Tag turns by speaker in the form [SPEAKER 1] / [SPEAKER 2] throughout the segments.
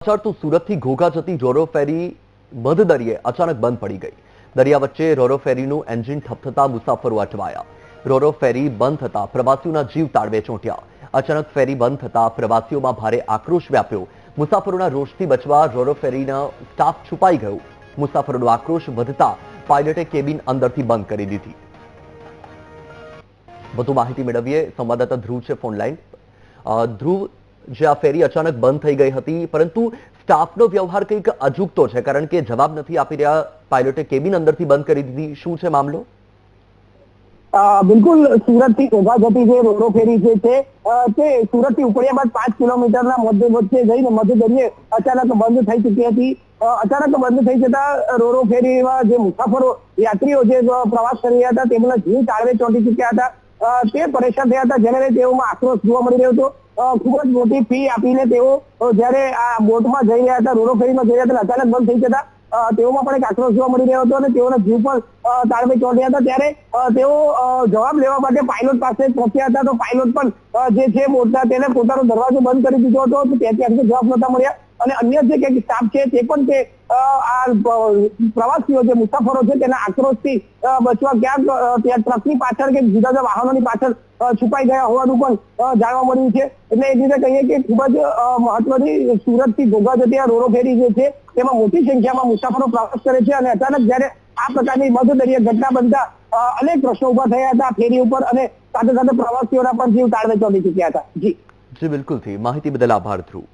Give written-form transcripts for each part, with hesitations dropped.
[SPEAKER 1] તો સુરતથી ઘોઘા જતી રોરો ફેરી મધદરિયે અચાનક બંધ પડી ગઈ। દરિયા વચ્ચે રોરો ફેરીનું એન્જિન ઠપ થતા મુસાફરો અટવાયા। રોરો ફેરી બંધ થતા પ્રવાસીઓના જીવ તાળવે ચોંટ્યા। અચાનક ફેરી બંધ થતા પ્રવાસીઓમાં ભારે આક્રોશ વ્યાપ્યો। મુસાફરોના રોષથી બચવા રોરો ફેરીનો સ્ટાફ છુપાઈ ગયો। મુસાફરોનો આક્રોશ વધતા પાયલટે કેબિન અંદરથી બંધ કરી દીધી। વધુ માહિતી મેળવીએ, સંવાદદાતા ધ્રુવ છે ફોન લાઈન। ધ્રુવ, જે આ ફેરી અચાનક બંધ થઈ ગઈ હતી, પરંતુ સ્ટાફનો વ્યવહાર કંઈક અજુગતો છે, કારણ કે જવાબ નથી આપી રહ્યા। પાયલોટે કેબિન અંદરથી બંધ કરી દીધી, શું છે મામલો?
[SPEAKER 2] બિલકુલ, સુરતથી ઘોઘા જતી જે રોરો ફેરી છે તે સુરતથી ઉપડ્યા બાદ 5 કિલોમીટરના મધ્ય વચ્ચે જઈને મધદરિયે અચાનક બંધ થઈ ચૂકી હતી। અચાનક બંધ થઈ જતા રોરો ફેરીમાં જે મુસાફરો યાત્રીઓ જે પ્રવાસ કરી રહ્યા હતા તેમના જીવ તાળવે ચોંટી ચૂક્યા હતા। તે પરેશાન થયા હતા, જેને લઈને તેઓમાં આક્રોશ જોવા મળી રહ્યો હતો। ખૂબ જ મોટી ફી આપીને તેઓ જ્યારે આ બોટમાં જઈ રહ્યા હતા, રોરો ફેરીમાં જઈ રહ્યા હતા, અચાનક બંધ થઈ જતા તેઓમાં પણ એક આક્રોશ જોવા મળી રહ્યો હતો અને તેઓના જીવ પણ તાળવે ચોંટ્યા હતા। ત્યારે તેઓ જવાબ લેવા માટે પાયલોટ પાસે પહોંચ્યા હતા, તો પાયલોટ પણ જે છે બોટના તેને પોતાનો દરવાજો બંધ કરી દીધો હતો, તો ત્યાંથી જવાબ નહોતા મળ્યા। અને અન્ય જે કંઈક સ્ટાફ છે તે પણ તે આ પ્રવાસીઓ જે મુસાફરો છે તેના આક્રોશથી બચવા ક્યાંક ત્યાં ટ્રકની પાછળ કે જુદા જુદા વાહનોની પાછળ છુપાઈ ગયા હોવાનું પણ જાણવા મળ્યું છે। એટલે એ રીતે કહીએ કે ખૂબ જ મહત્વની સુરતથી ઘોઘા જતી આ રોરો ફેરી જે છે તેમાં મોટી સંખ્યામાં મુસાફરો પ્રવાસ કરે છે, અને અચાનક જ્યારે આ પ્રકારની મધદરિયે ઘટના બનતા અનેક પ્રશ્નો ઉભા થયા હતા ફેરી ઉપર, અને સાથે સાથે પ્રવાસીઓના પણ જીવ તાળવે ચોંટી ચૂક્યા હતા।
[SPEAKER 1] જી બિલકુલથી માહિતી બદલ આભાર ધ્રુવ।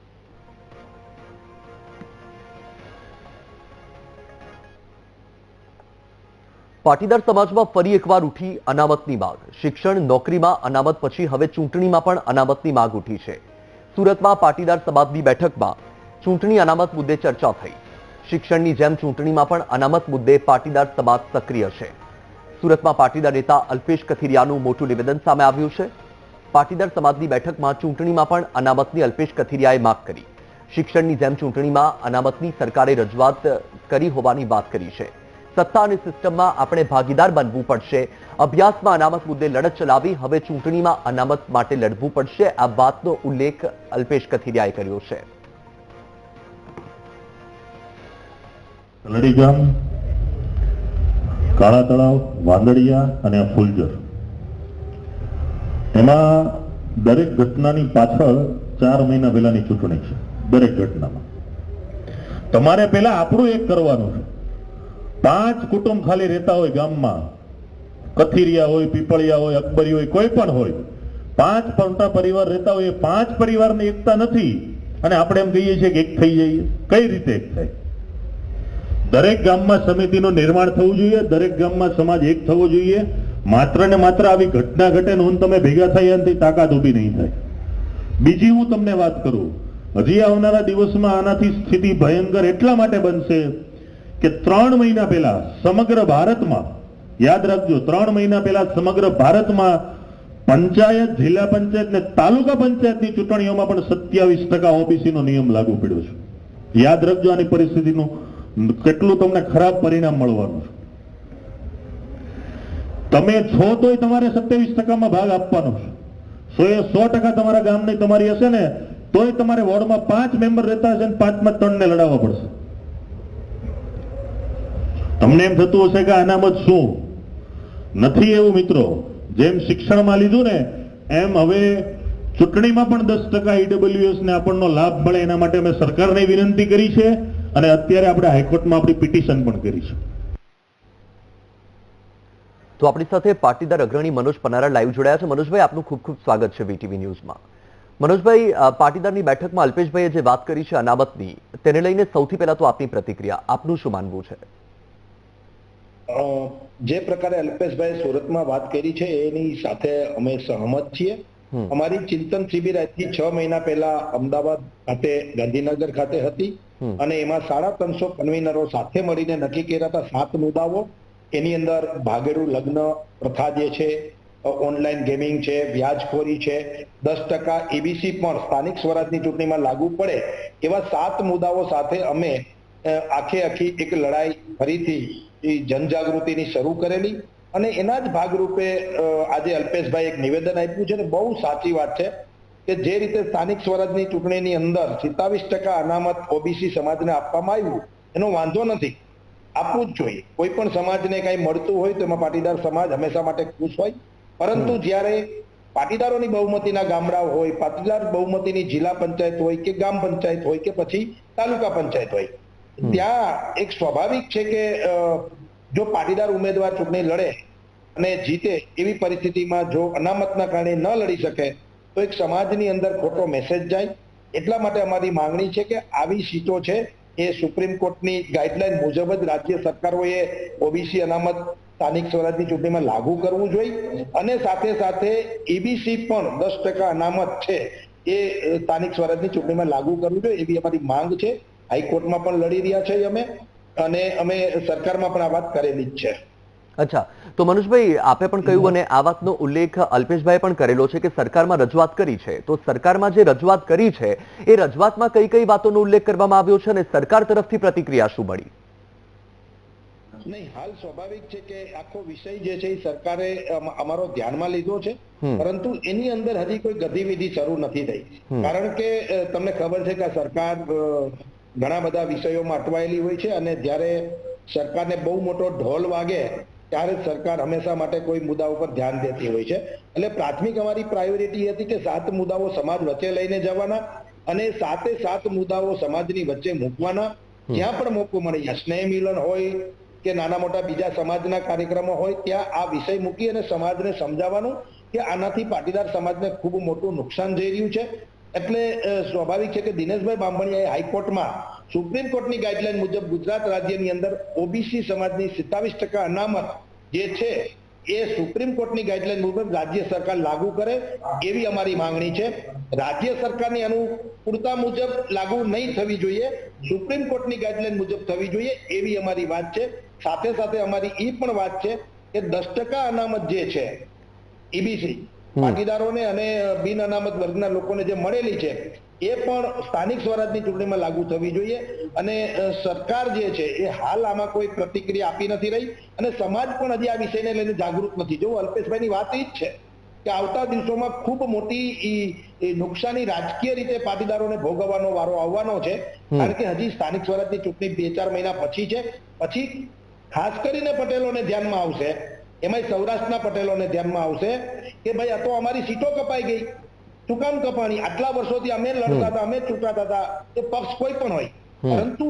[SPEAKER 1] પાટીદાર સમાજમાં ફરી એકવાર ઉઠી અનામતની માંગ। શિક્ષણ નોકરીમાં અનામત પછી હવે ચૂંટણીમાં પણ અનામતની માંગ ઉઠી છે। સુરતમાં પાટીદાર સમાજની બેઠકમાં ચૂંટણી અનામત મુદ્દે ચર્ચા થઈ। શિક્ષણની જેમ ચૂંટણીમાં પણ અનામત મુદ્દે પાટીદાર સમાજ સક્રિય છે। સુરતમાં પાટીદાર નેતા અલ્પેશ કથિરિયાનું મોટું નિવેદન સામે આવ્યું છે। પાટીદાર સમાજની બેઠકમાં ચૂંટણીમાં પણ અનામતની અલ્પેશ કથિરિયાએ માંગ કરી। શિક્ષણની જેમ ચૂંટણીમાં અનામતની સરકારે રજૂઆત કરી હોવાની વાત કરી છે। સત્તા અને સિસ્ટમમાં આપણે ભાગીદાર બનવું પડશે। અભ્યાસમાં અનામત મુદ્દે લડત ચલાવી હવે ચૂંટણીમાં અનામત માટે લડવું પડશે, આ વાતનો ઉલ્લેખ અલ્પેશ કથિરિયાએ કર્યો છે।
[SPEAKER 3] લડીગામ, કાળા તળાવ, વાંદડિયા અને ફૂલજર, એમાં દરેક ઘટનાની પાછળ 4 મહિના પહેલાની ચૂંટણી છે। દરેક ઘટનામાં તમારે પહેલા આપણું એક કરવાનું છે। 5 કુટુંબ ખાલી રહેતા હોય ગામમાં, કથિરિયા હોય, પીપળિયા હોય, અકબરી હોય, કોઈ પણ હોય, 5 મોટા પરિવાર રહેતા હોય, એ 5 પરિવારની એકતા નથી, અને આપણે એમ કહીએ છીએ કે એક થઈ જઈએ। કઈ રીતે એક થાય? દરેક ગામમાં સમિતિનું નિર્માણ થવું જોઈએ, દરેક ગામમાં સમાજ એક થવો જોઈએ। માત્ર ને માત્ર આવી ઘટના ઘટે ને તમે ભેગા થાય એનાથી તાકાત ઊભી નહીં થાય। બીજી હું તમને વાત કરું, હજી આવનારા દિવસમાં આનાથી સ્થિતિ ભયંકર એટલા માટે બનશે કે 3 મહિના પહેલા સમગ્ર ભારતમાં, યાદ રાખજો, 3 મહિના પહેલા સમગ્ર ભારતમાં પંચાયત, જિલ્લા પંચાયત ને તાલુકા પંચાયતની ચૂંટણીઓમાં પણ 27% ઓબીસી નો નિયમ લાગુ પડ્યો છે। યાદ રાખજો આની પરિસ્થિતિનું કેટલું તમને ખરાબ પરિણામ મળવાનું છે। તમે છો તોય તમારે 27%માં ભાગ આપવાનો છે। 100% તમારા ગામની તમારી હશે ને તોય તમારે વોર્ડમાં 5 મેમ્બર રહેતા હશે ને 5 માં 3 ને લડાવવા પડશે। તમને એમ થતું હશે કે અનામત શું નથી, એવું મિત્રો। જેમ શિક્ષણમાં લીધું ને એમ હવે ચૂંટણીમાં પણ 10% ઈડબ્લ્યુએસ ને આપણનો લાભ મળે એના માટે અમે સરકારને વિનંતી કરી છે, અને અત્યારે આપણે હાઈકોર્ટમાં આપણી પિટિશન પણ કરી છે।
[SPEAKER 1] તો આપણી સાથે પાટીદાર અગ્રણી મનોજ પનારા લાઈવ જોડાયા છે। મનોજભાઈ, આપનું ખૂબ ખૂબ સ્વાગત છે વીટીવી ન્યૂઝમાં। મનોજભાઈ, પાટીદારની બેઠકમાં અલ્પેશભાઈએ જે વાત કરી છે અનામતની, તેને લઈને સૌથી પહેલા તો આપની પ્રતિક્રિયા, આપનું શું માનવું છે?
[SPEAKER 4] જે પ્રકારે અલ્પેશભાઈ સુરતમાં વાત કરી છે એની સાથે અમે સહમત છીએ। અમારી ચિંતન શિબિર આજથી 6 મહિના પહેલા અમદાવાદ ખાતે, ગાંધીનગર ખાતે હતી, અને એમાં 350 કન્વીનરો સાથે મળીને નક્કી કર્યા હતા 7 મુદ્દાઓ। એની અંદર ભાગેડુ લગ્ન પ્રથા જે છે, ઓનલાઈન ગેમિંગ છે, વ્યાજખોરી છે, 10% એબીસી પણ સ્થાનિક સ્વરાજની ચૂંટણીમાં લાગુ પડે, એવા 7 મુદ્દાઓ સાથે અમે આખી એક લડાઈ ફરીથી જનજાગૃતિની શરૂ કરેલી, અને એના જ ભાગરૂપે આજે અલ્પેશભાઈ એક નિવેદન આપ્યું છે, ને બહુ સાચી વાત છે કે જે રીતે સ્થાનિક સ્વરાજની ચૂંટણીની અંદર 27% અનામત ઓબીસી સમાજને આપવામાં આવ્યું એનો વાંધો નથી, આપવું જ જોઈએ. કોઈ પણ સમાજને કઈ મળતું હોય તો એમાં પાટીદાર સમાજ હંમેશા માટે ખુશ હોય. પરંતુ જ્યારે પાટીદારોની બહુમતીના ગામડાઓ હોય, પાટીદાર બહુમતીની જિલ્લા પંચાયત હોય કે ગ્રામ પંચાયત હોય કે પછી તાલુકા પંચાયત હોય, ત્યાં એક સ્વાભાવિક છે કે જો પાટીદાર ઉમેદવાર ચૂંટણી લડે અને જીતે એવી પરિસ્થિતિમાં જો અનામતના કારણે ન લડી શકે તો એક સમાજની અંદર ખોટો મેસેજ જાય. એટલા માટે અમારી માંગણી છે કે આવી સીટો છે એ સુપ્રીમ કોર્ટની ગાઈડલાઈન મુજબ જ રાજ્ય સરકારોએ ઓબીસી અનામત સ્થાનિક સ્વરાજની ચૂંટણીમાં લાગુ કરવું જોઈએ અને સાથે સાથે એબીસી પણ 10% અનામત છે એ સ્થાનિક સ્વરાજની ચૂંટણીમાં લાગુ કરવું જોઈએ એવી અમારી માંગ છે. હાઈકોર્ટમાં પણ લડી રહ્યા છે અને અમે સરકારમાં પણ આ વાત કરેલી જ છે.
[SPEAKER 1] અચ્છા, તો મનુષભાઈ આપે પણ કહ્યું અને આ વાતનો ઉલ્લેખ અલ્પેશભાઈ પણ કરેલો છે કે સરકારમાં રજૂઆત કરી છે, તો સરકારમાં જે રજૂઆત કરી છે એ રજૂઆતમાં કઈ કઈ વાતોનો ઉલ્લેખ કરવામાં આવ્યો છે અને સરકાર તરફથી પ્રતિક્રિયા શું મળી?
[SPEAKER 4] નહીં, હાલ સ્વાભાવિક છે કે આખો વિષય જે છે એ સરકારે અમારો ધ્યાનમાં લીધો છે, પરંતુ એની અંદર હજી કોઈ ગતિવિધિ શરૂ નથી થઈ. કારણ કે તમને ખબર છે કે સરકાર ઘણા બધા વિષયોમાં અટવાયેલી હોય છે અને જ્યારે સરકારને બહુ મોટો ઢોલ વાગે ત્યારે સરકાર હંમેશા માટે કોઈ મુદ્દા ઉપર ધ્યાન દેતી હોય છે. એટલે પ્રાથમિક અમારી પ્રાયોરિટી હતી કે 7 મુદ્દાઓ સમાજ વચ્ચે લઈને જવાના અને 7 મુદ્દાઓ સમાજની વચ્ચે મૂકવાના. જ્યાં પણ મોકો મળી જાય, સ્નેહ મિલન હોય કે નાના મોટા બીજા સમાજના કાર્યક્રમો હોય, ત્યાં આ વિષય મૂકી અને સમાજને સમજાવવાનું કે આનાથી પાટીદાર સમાજને ખૂબ મોટું નુકસાન જઈ રહ્યું છે. એટલે સ્વાભાવિક છે કે દિનેશભાઈ બાંભણિયાએ હાઈકોર્ટમાં સુપ્રીમ કોર્ટની ગાઈડલાઈન મુજબ ગુજરાત રાજ્યની અંદર ઓબીસી સમાજની 27% અનામત જે છે એ સુપ્રીમ કોર્ટની ગાઈડલાઈન મુજબ રાજ્ય સરકાર લાગુ કરે એવી અમારી માંગણી છે. રાજ્ય સરકારની અનુકૂળતા મુજબ લાગુ નહીં થવી જોઈએ, સુપ્રીમ કોર્ટની ગાઈડલાઈન મુજબ થવી જોઈએ એવી અમારી વાત છે. સાથે સાથે અમારી એ પણ વાત છે કે 10% અનામત જે છે ઈબીસી પાટીદારોને અને બિન અનામત વર્ગના લોકોને જે મળેલી છે એ પણ સ્થાનિક સ્વરાજની ચૂંટણીમાં લાગુ થવી જોઈએ. અને સરકાર જે છે એ હાલ આમાં કોઈ પ્રતિક્રિયા આપી નથી રહી અને સમાજ પણ હજી આ વિષયને લઈને જાગૃત નથી. જો અલ્પેશભાઈની વાત એ જ છે કે આવતા દિવસોમાં ખૂબ મોટી નુકસાની રાજકીય રીતે પાટીદારોને ભોગવવાનો વારો આવવાનો છે. કારણ કે હજી સ્થાનિક સ્વરાજની ચૂંટણી 2-4 મહિના પછી છે. પછી ખાસ કરીને પટેલોને ધ્યાનમાં આવશે, એમાંય સૌરાષ્ટ્રના પટેલોને ધ્યાનમાં આવશે કે ભાઈ આ તો અમારી સીટો કપાઈ ગઈ, શું કામ કપાણી? આટલા વર્ષોથી અમે લડતા હતા, અમે ચૂંટાતા હતા, એ પક્ષ કોઈ પણ હોય, પરંતુ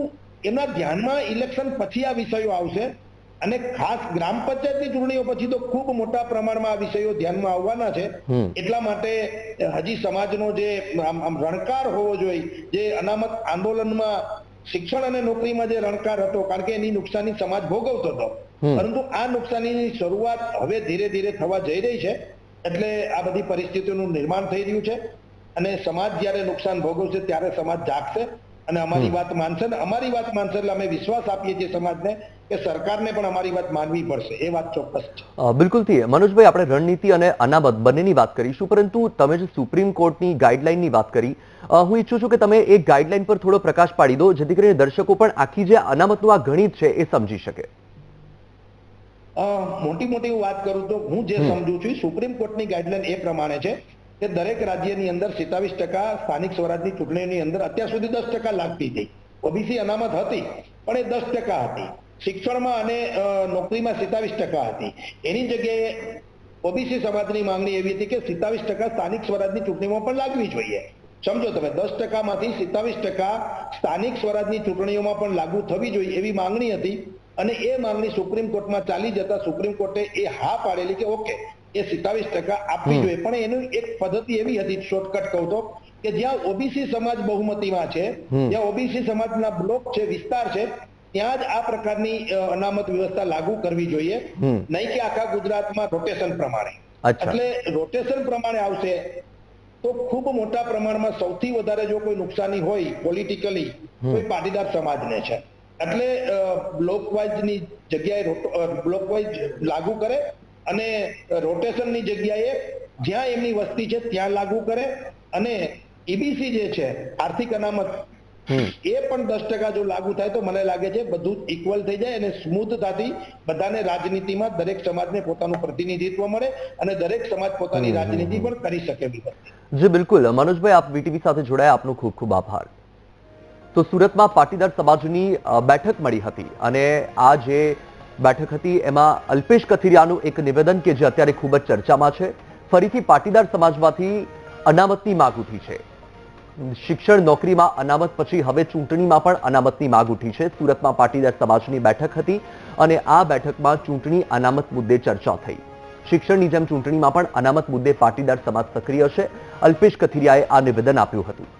[SPEAKER 4] એમના ધ્યાનમાં ઇલેક્શન પછી આ વિષયો આવશે અને ખાસ ગ્રામ પંચાયતની ચૂંટણીઓ પછી તો ખૂબ મોટા પ્રમાણમાં આ વિષયો ધ્યાનમાં આવવાના છે. એટલા માટે હજી સમાજનો જે રણકાર હોવો જોઈએ, જે અનામત આંદોલનમાં શિક્ષણ અને નોકરીમાં જે રણકાર હતો, કારણ કે એની નુકસાની સમાજ ભોગવતો હતો, પરંતુ આ નુકસાનીની શરૂઆત હવે ધીરે ધીરે થવા જઈ રહી છે. એટલે આ બધી પરિસ્થિતિઓનું નિર્માણ થઈ રહ્યું છે અને સમાજ જ્યારે નુકસાન ભોગવશે ત્યારે સમાજ જાગશે અને અમારી વાત માનશે. અને અમારી વાત માનશે એટલે અમે વિશ્વાસ આપીએ છીએ સમાજને કે સરકારને પણ અમારી વાત માનવી પડશે, એ વાત ચોક્કસ છે.
[SPEAKER 1] બિલકુલથી મનોજભાઈ, આપણે રણનીતિ અને અનામત બંનેની વાત કરીશું, પરંતુ તમે જે સુપ્રીમ કોર્ટની ગાઈડલાઈનની વાત કરી, હું ઈચ્છું છું કે તમે એ ગાઈડલાઈન પર થોડો પ્રકાશ પાડી દો, જેથી કરીને દર્શકો પણ આખી જે અનામતનું આ ગણિત છે એ સમજી શકે.
[SPEAKER 4] મોટી વાત કરું તો હું જે સમજુ છું, સુપ્રીમ કોર્ટની ગાઈડલાઈન એ પ્રમાણે છે કે દરેક રાજ્યની અંદર 27% સ્થાનિક સ્વરાજની ચૂંટણીની અંદર અત્યાર સુધી 10% લાગતી હતી. ઓબીસી અનામત હતી પણ એ 10% હતી. શિક્ષણમાં અને નોકરીમાં 27% હતી. એની જગ્યાએ ઓબીસી સમાજની માંગણી એવી હતી કે 27% સ્થાનિક સ્વરાજની ચૂંટણીમાં પણ લાગવી જોઈએ. સમજો તમે, 10% માંથી 27% સ્થાનિક સ્વરાજની ચૂંટણીઓમાં પણ લાગુ થવી જોઈએ એવી માંગણી હતી. અને એ માંગણી સુપ્રીમ કોર્ટમાં ચાલી જતા સુપ્રીમ કોર્ટે એ હા પાડેલી કે ઓકે, એ 27% આપવી જોઈએ. પણ એની એક પદ્ધતિ એવી હતી, શોર્ટકટ કહું તો, કે જ્યાં ઓબીસી સમાજ બહુમતીમાં છે, જ્યાં ઓબીસી સમાજના બ્લોક છે, વિસ્તાર છે, ત્યાં જ આ પ્રકારની અનામત વ્યવસ્થા લાગુ કરવી જોઈએ, નહીં કે આખા ગુજરાતમાં રોટેશન પ્રમાણે. એટલે રોટેશન પ્રમાણે આવશે તો ખૂબ મોટા પ્રમાણમાં સૌથી વધારે જો કોઈ નુકસાની હોય પોલિટિકલી, કોઈ પાટીદાર સમાજને છે. એટલે બ્લોક વાઇઝની જગ્યાએ બ્લોક વાઇઝ લાગુ કરે અને રોટેશનની જગ્યાએ જ્યાં એમની વસ્તી છે ત્યાં લાગુ કરે. અને ઈબીસી જે છે, આર્થિક અનામત, એ પણ 10% જો લાગુ થાય તો મને લાગે છે બધું ઇક્વલ થઈ જાય અને સ્મૂથતાથી બધાને રાજનીતિમાં દરેક સમાજને પોતાનું પ્રતિનિધિત્વ મળે અને દરેક સમાજ પોતાની રાજનીતિ પણ કરી શકે.
[SPEAKER 1] જી બિલકુલ મનોજભાઈ, આપ વીટીવી સાથે જોડાયા, આપનો ખૂબ ખૂબ આભાર. તો સુરતમાં પાટીદાર સમાજની બેઠક મળી હતી અને આ જે બેઠક હતી એમાં અલ્પેશ કથિરિયાનું એક નિવેદન કે જે અત્યારે ખૂબ જ ચર્ચામાં છે. ફરીથી પાટીદાર સમાજમાંથી અનામતની માંગ ઉઠી છે. શિક્ષણ નોકરીમાં અનામત પછી હવે ચૂંટણીમાં પણ અનામતની માંગ ઉઠી છે. સુરતમાં પાટીદાર સમાજની બેઠક હતી અને આ બેઠકમાં ચૂંટણી અનામત મુદ્દે ચર્ચા થઈ. શિક્ષણની જેમ ચૂંટણીમાં પણ અનામત મુદ્દે પાટીદાર સમાજ સક્રિય છે. અલ્પેશ કથિરિયાએ આ નિવેદન આપ્યું હતું.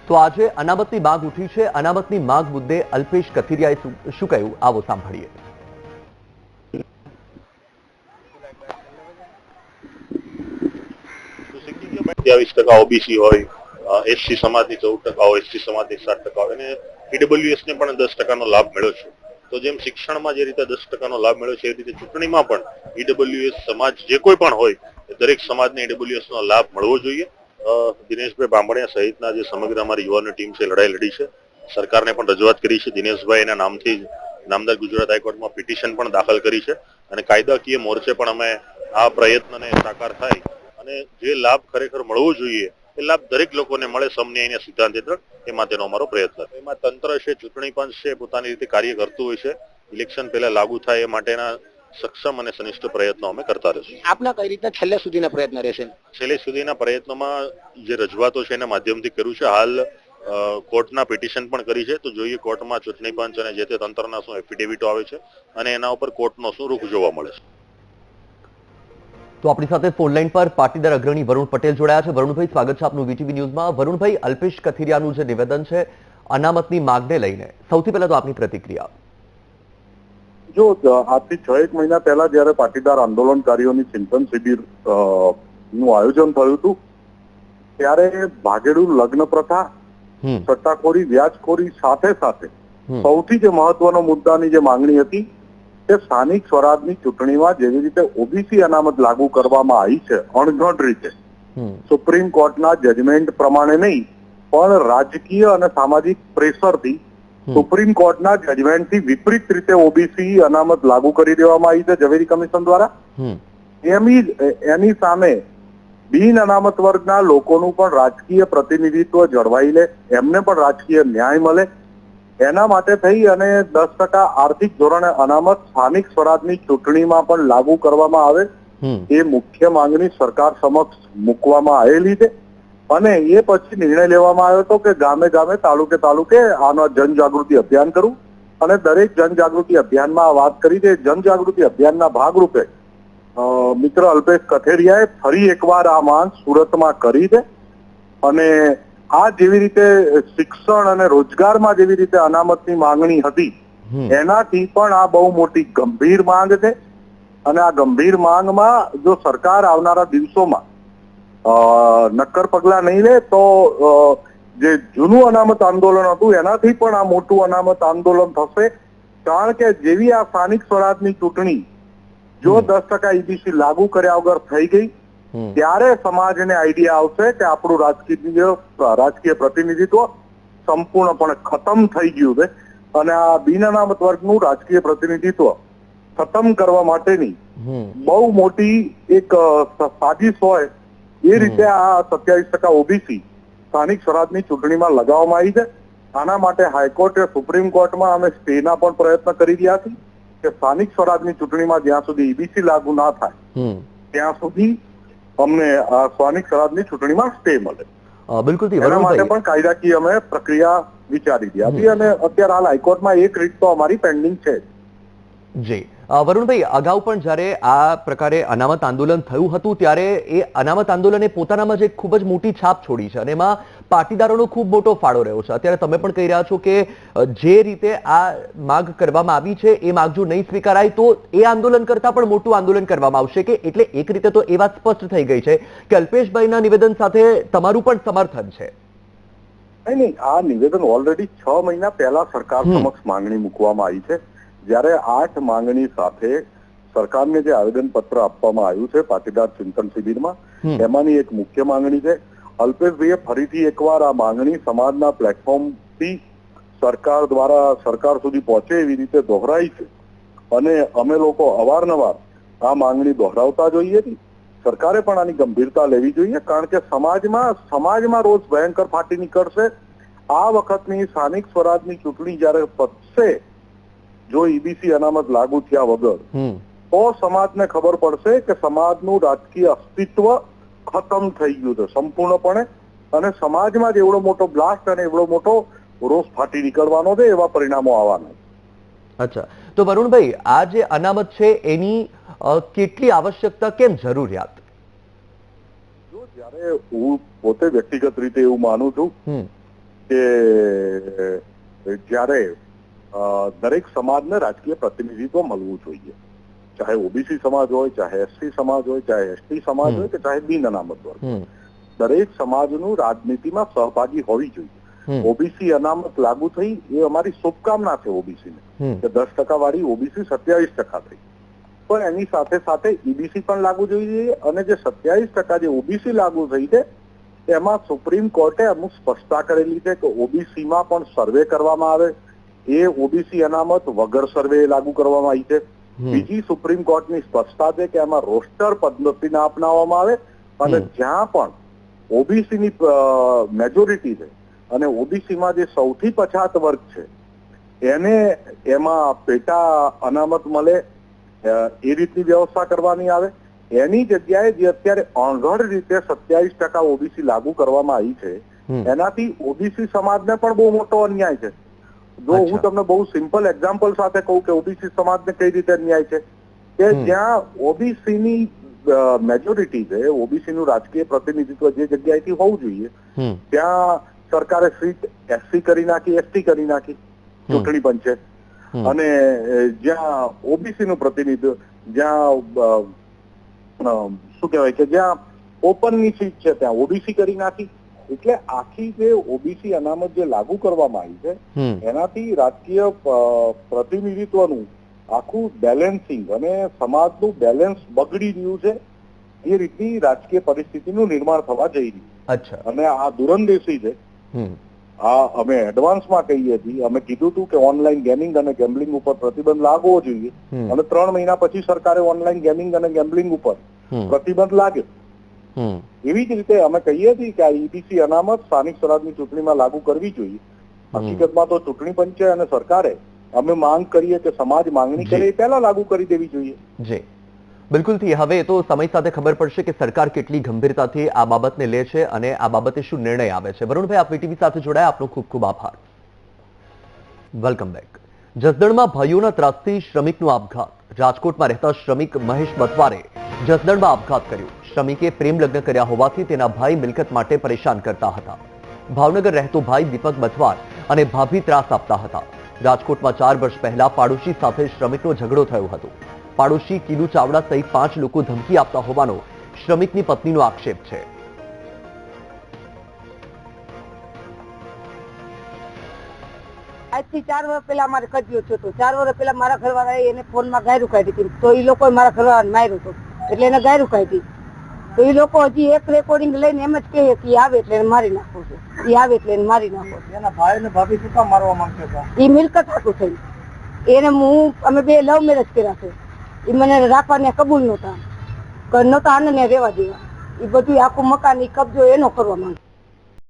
[SPEAKER 1] તો આજે અનામતની માંગ ઉઠી છે. અનામતની માંગ મુદ્દે અલ્પેશ કથિરિયાએ શું કહ્યું, આવો સાંભળીએ.
[SPEAKER 3] 23% ઓબીસી હોય, એસસી સમાજની 14% હોય, એસટી સમાજની 7% હોય અને ઈડબ્લ્યુએસ ને પણ 10% લાભ મળ્યો છે. તો જેમ શિક્ષણમાં જે રીતે 10% લાભ મળ્યો છે એ રીતે ચૂંટણીમાં પણ ઈડબ્લ્યુએસ સમાજ જે કોઈ પણ હોય દરેક સમાજને ઈડબ્લ્યુએસ નો લાભ મળવો જોઈએ. દિનેશભાઈ બાંભણિયા સહિતના જે સમગ્ર અમારી યુવાનો ટીમ છે લડાઈ લડી છે. સરકારને પણ રજૂઆત કરી છે. દિનેશભાઈ એના નામથી નામદાર ગુજરાત હાઈકોર્ટમાં પિટિશન પણ દાખલ કરી છે અને કાયદાકીય મોરચે પણ અમે આ પ્રયત્નને સાકાર થાય અને જે લાભ ખરેખર મળવો જોઈએ એ લાભ દરેક લોકોને મળે સમન્યાયના સિદ્ધાંત હેઠળ એ માટેનો અમારો પ્રયત્ન છે. એમાં તંત્ર છે, ચૂંટણી પંચ છે, પોતાની રીતે કાર્ય કરતું હોય છે. ઇલેક્શન પહેલા લાગુ થાય એ માટેના સક્ષમ અને સનિષ્ઠ પ્રયત્નો અમે કરતા રહીશું.
[SPEAKER 5] આપના કઈ રીતના છેલ્લે સુધીના પ્રયત્ન રહેશે?
[SPEAKER 3] છેલ્લે સુધીના પ્રયત્નોમાં જે રજૂઆતો છે એના માધ્યમથી કર્યું છે. હાલ કોર્ટના પિટિશન પણ કરી છે. તો જોઈએ કોર્ટમાં ચૂંટણી પંચ અને જે તે તંત્રના શું એફિડેવિટો આવે છે અને એના ઉપર કોર્ટનો શું રૂખ જોવા મળે છે.
[SPEAKER 1] તો આપણી સાથે ફોનલાઈન પર પાટીદાર અગ્રણી વરુણ પટેલ જોડાયા છે. વરુણભાઈ, સ્વાગત છે આપનું વીટીવી ન્યૂઝમાં. વરુણભાઈ, અલ્પેશ કથિરિયાનું જે નિવેદન છે અનામતની માંગને લઈને, સૌથી પહેલા તો આપની પ્રતિક્રિયા.
[SPEAKER 6] જો આજથી 6-1 મહિના પહેલા જયારે પાટીદાર આંદોલનકારીઓની ચિંતન શિબિર નું આયોજન થયું હતું ત્યારે ભાગેડુ લગ્ન પ્રથા, સટ્ટાખોરી, વ્યાજખોરી સાથે સાથે સૌથી જે મહત્વનો મુદ્દાની જે માંગણી હતી તે સ્થાનિક સ્વરાજની ચૂંટણીમાં જેવી રીતે ઓબીસી અનામત લાગુ કરવામાં આવી છે અણઘડ રીતે, સુપ્રીમ કોર્ટના જજમેન્ટ પ્રમાણે નહીં પણ રાજકીય અને સામાજિક પ્રેશરથી સુપ્રીમ કોર્ટના જજમેન્ટથી વિપરીત રીતે ઓબીસી અનામત લાગુ કરી દેવામાં આવી છે ઝવેરી કમિશન દ્વારા. એની સામે બિન અનામત વર્ગના લોકોનું પણ રાજકીય પ્રતિનિધિત્વ જળવાઈ લે, એમને પણ રાજકીય ન્યાય મળે, એના માટે થઈ અને 10% આર્થિક ધોરણે અનામત સ્થાનિક સ્વરાજની ચૂંટણીમાં પણ લાગુ કરવામાં આવે એ મુખ્ય માંગણી સરકાર સમક્ષ મૂકવામાં આવેલી છે. અને એ પછી નિર્ણય લેવામાં આવ્યો હતો કે ગામે ગામે, તાલુકે તાલુકે આનો જનજાગૃતિ અભિયાન કરવું અને દરેક જનજાગૃતિ અભિયાનમાં વાત કરી છે. જનજાગૃતિ અભિયાનના ભાગરૂપે મિત્ર અલ્પેશ કથિરિયાએ ફરી એકવાર આ માંગ સુરતમાં કરી છે અને આ જેવી રીતે શિક્ષણ અને રોજગારમાં જેવી રીતે અનામતની માંગણી હતી એનાથી પણ આ બહુ મોટી ગંભીર માંગ છે અને આ ગંભીર માંગમાં જો સરકાર આવનારા દિવસોમાં નક્કર પગલા નહીં લે તો જે જૂનું અનામત આંદોલન હતું એનાથી પણ આ મોટું અનામત આંદોલન થશે. કારણ કે જેવી આ સ્થાનિક સ્વરાજની ચૂંટણી જો 10% ઈબીસી લાગુ કર્યા વગર થઈ ગઈ ત્યારે સમાજને આઈડિયા આવશે કે આપણું રાજકીય પ્રતિનિધિત્વ સંપૂર્ણપણે ખતમ થઈ ગયું છે અને આ બિન અનામત વર્ગનું રાજકીય પ્રતિનિધિત્વ ખતમ કરવા માટેની બહુ મોટી એક સાજિશ હોય એ રીતે આ 27% ઓબીસી સ્થાનિક સ્વરાજની ચૂંટણીમાં લગાવવામાં આવી છે. આના માટે હાઈકોર્ટે, સુપ્રીમ કોર્ટમાં અમે સ્ટેના પણ પ્રયત્ન કરી રહ્યા છીએ કે સ્થાનિક સ્વરાજની ચૂંટણીમાં જ્યાં સુધી ઈબીસી લાગુ ના થાય ત્યાં સુધી અમને સ્થાનિક સ્વરાજની ચૂંટણીમાં સ્ટે મળે.
[SPEAKER 1] બિલકુલ,
[SPEAKER 6] એના માટે પણ કાયદાકીય અમે પ્રક્રિયા વિચારી રહ્યા છીએ અને અત્યારે હાલ હાઈકોર્ટમાં એક રીત તો અમારી પેન્ડિંગ છે.
[SPEAKER 1] જી વરુણભાઈ, અગાઉ પણ જ્યારે આ પ્રકારે અનામત આંદોલન થયું હતું ત્યારે એ અનામત આંદોલને પોતાનામાં જે ખૂબ જ મોટી છાપ છોડી છે અને એમાં પાટીદારોનો ખૂબ મોટો ફાળો રહ્યો છે. અત્યારે તમે પણ કહી રહ્યા છો કે જે રીતે આ માંગ કરવામાં આવી છે એ માંગ જો નહીં સ્વીકારાય તો એ આંદોલન કરતા પણ મોટું આંદોલન કરવામાં આવશે કે એટલે એક રીતે તો એ વાત સ્પષ્ટ થઈ ગઈ છે કે અલ્પેશભાઈના નિવેદન સાથે તમારું પણ સમર્થન છે.
[SPEAKER 6] નહીં, આ નિવેદન ઓલરેડી 6 મહિના પહેલા સરકાર સમક્ષ માંગણી મૂકવામાં આવી છે. જ્યારે 8 માંગણી સાથે સરકારને જે આવેદન પત્ર આપવામાં આવ્યું છે પાટીદાર ચિંતન શિબિરમાં, એમાંની એક મુખ્ય માંગણી છે. અલ્પેશભાઈએ ફરીથી એકવાર આ માંગણી સમાજના પ્લેટફોર્મથી સરકાર દ્વારા સરકાર સુધી પહોંચે એવી રીતે દોહરાઈ છે અને અમે લોકો અવારનવાર આ માંગણી દોહરાવતા જોઈએ છીએ. સરકારે પણ આની ગંભીરતા લેવી જોઈએ, કારણ કે સમાજમાં રોજ ભયંકર ફાટી નીકળશે. આ વખતની સ્થાનિક સ્વરાજની ચૂંટણી જ્યારે પતશે, જો ઈબીસી અનામત લાગુ થયા વગર, તો સમાજને ખબર પડશે કે સમાજનું રાજકીય અસ્તિત્વ ખતમ થઈ ગયું છે સંપૂર્ણપણે અને સમાજમાં જ એવડો મોટો બ્લાસ્ટ અને એવડો મોટો રોષ ફાટી નીકળવાનો છે, એવા પરિણામો આવવાના.
[SPEAKER 1] અચ્છા, તો વરુણભાઈ, આ જે અનામત છે એની કેટલી આવશ્યકતા, કેમ જરૂરિયાત?
[SPEAKER 6] જો જ્યારે હું પોતે વ્યક્તિગત રીતે એવું માનું છું કે જ્યારે દરેક સમાજને રાજકીય પ્રતિનિધિત્વ મળવું જોઈએ, ચાહે ઓબીસી સમાજ હોય, ચાહે એસસી સમાજ હોય, ચાહે એસટી સમાજ હોય કે ચાહે બિન અનામત વર્ગ, દરેક સમાજનું રાજનીતિમાં સહભાગી હોવી જોઈએ. ઓબીસી અનામત લાગુ થઈ એ અમારી શુભકામના છે ઓબીસીને કે 10% વાળી ઓબીસી 27% થઈ, પણ એની સાથે સાથે ઈબીસી પણ લાગુ જોઈએ અને જે 27% જે ઓબીસી લાગુ થઈ છે એમાં સુપ્રીમ કોર્ટે અમુક સ્પષ્ટતા કરેલી છે કે ઓબીસીમાં પણ સર્વે કરવામાં આવે. એ ઓબીસી અનામત વગર સર્વે લાગુ કરવામાં આવી છે. બીજી સુપ્રીમ કોર્ટની સ્પષ્ટતા છે કે એમાં રોસ્ટર પદ્ધતિને અપનાવવામાં આવે અને જ્યાં પણ ઓબીસીની મેજોરિટી છે અને ઓબીસીમાં જે સૌથી પછાત વર્ગ છે એને એમાં પેટા અનામત મળે એ રીતની વ્યવસ્થા કરવાની આવે. એની જગ્યાએ જે અત્યારે અણઘડ રીતે 27% ઓબીસી લાગુ કરવામાં આવી છે, એનાથી ઓબીસી સમાજને પણ બહુ મોટો અન્યાય છે. જો હું તમને બહુ સિમ્પલ એક્ઝામ્પલ સાથે કહું કે ઓબીસી સમાજને કઈ રીતે અન્યાય છે, કે જ્યાં ઓબીસીની મેજોરિટી છે, ઓબીસીનું રાજકીય પ્રતિનિધિત્વ જે જગ્યાએથી હોવું જોઈએ ત્યાં સરકારે સીટ એસસી કરી નાખી, એસટી કરી નાખી ચૂંટણી પંચે, અને જ્યાં ઓબીસી નું પ્રતિનિધિત્વ, જ્યાં શું કહેવાય કે જ્યાં ઓપનની સીટ છે ત્યાં ઓબીસી કરી નાખી. એટલે આખી જે ઓબીસી અનામત જે લાગુ કરવામાં આવી છે એનાથી રાજકીય પ્રતિનિધિત્વનું આખું બેલેન્સિંગ અને સમાજનું બેલેન્સ બગડી રહ્યું છે. એ રીતની રાજકીય પરિસ્થિતિનું નિર્માણ થવા જઈ રહ્યું. અને આ દૂરંદેશી છે. આ અમે એડવાન્સમાં કહીએ છીએ. અમે કીધું હતું કે ઓનલાઈન ગેમિંગ અને ગેમ્બલિંગ ઉપર પ્રતિબંધ લાગવો જોઈએ અને 3 મહિના પછી સરકારે ઓનલાઈન ગેમિંગ અને ગેમ્બલિંગ ઉપર પ્રતિબંધ લાગ્યો. એવી જ રીતે અમે કહીએ છીએ કે આ ઈબીસી અનામત સ્થાનિક સ્વરાજની ચૂંટણીમાં લાગુ કરવી જોઈએ. હકીકતમાં તો ચૂંટણી પંચે અને સરકારે અમે માંગ કરીએ કે સમાજ માંગણી કરે એ પહેલા લાગુ કરી દેવી જોઈએ.
[SPEAKER 1] જી બિલકુલથી. હવે તો સમય સાથે ખબર પડશે કે સરકાર કેટલી ગંભીરતાથી આ બાબતને લે છે અને આ બાબતે શું નિર્ણય આવે છે. વરુણભાઈ, આપ વીટીવી સાથે જોડાયા, આપનો ખૂબ ખૂબ આભાર. Welcome back. જસદણમાં ભાઈઓના ત્રાસથી શ્રમિકનો આપઘાત. રાજકોટમાં રહેતા શ્રમિક મહેશ બથવારે જસદણમાં આપઘાત કર્યો. શ્રમિકે પ્રેમ લગ્ન કર્યા હોવાથી તેના ભાઈ મિલકત માટે પરેશાન કરતા હતા. ભાવનગર રહેતો ભાઈ દીપક બથવાર અને ભાભી ત્રાસ આપતા હતા. રાજકોટમાં 4 વર્ષ પહેલા પાડોશી સાથે શ્રમિકનો ઝઘડો થયો હતો. પાડોશી કિલુ ચાવડા સહિત 5 લોકો ધમકી આપતા હોવાનો શ્રમિકની પત્નીનો આક્ષેપ છે.
[SPEAKER 7] આજથી 4 વર્ષ પહેલા મારે કજ્યો થયો હતો. 4 વર્ષ પહેલા મારા ઘરવાળાએ એને ફોનમાં ગાયરું કાઢી હતી, તો એ લોકોએ મારા ઘરવાળાને માર્યો હતો એટલે એને ગાયરું કાઢી. તો એ લોકો હજી એક રેકોર્ડિંગ લઈને એમ જ કહે કે આવે એટલે એને મારી નાખો છો, એ આવે એટલે એને મારી નાખો. એના ભાઈ ને ભાભી શું કામ મારવા માંગતા હતા? એ મિલકત હાટું થયું. એને અમે 2 લવ મેરેજ કર્યા છે. એ મને રાખવાને કબૂલ નહોતા આને રહેવા દેવા. એ બધું આખું મકાન કબજો એનો કરવા માંગે.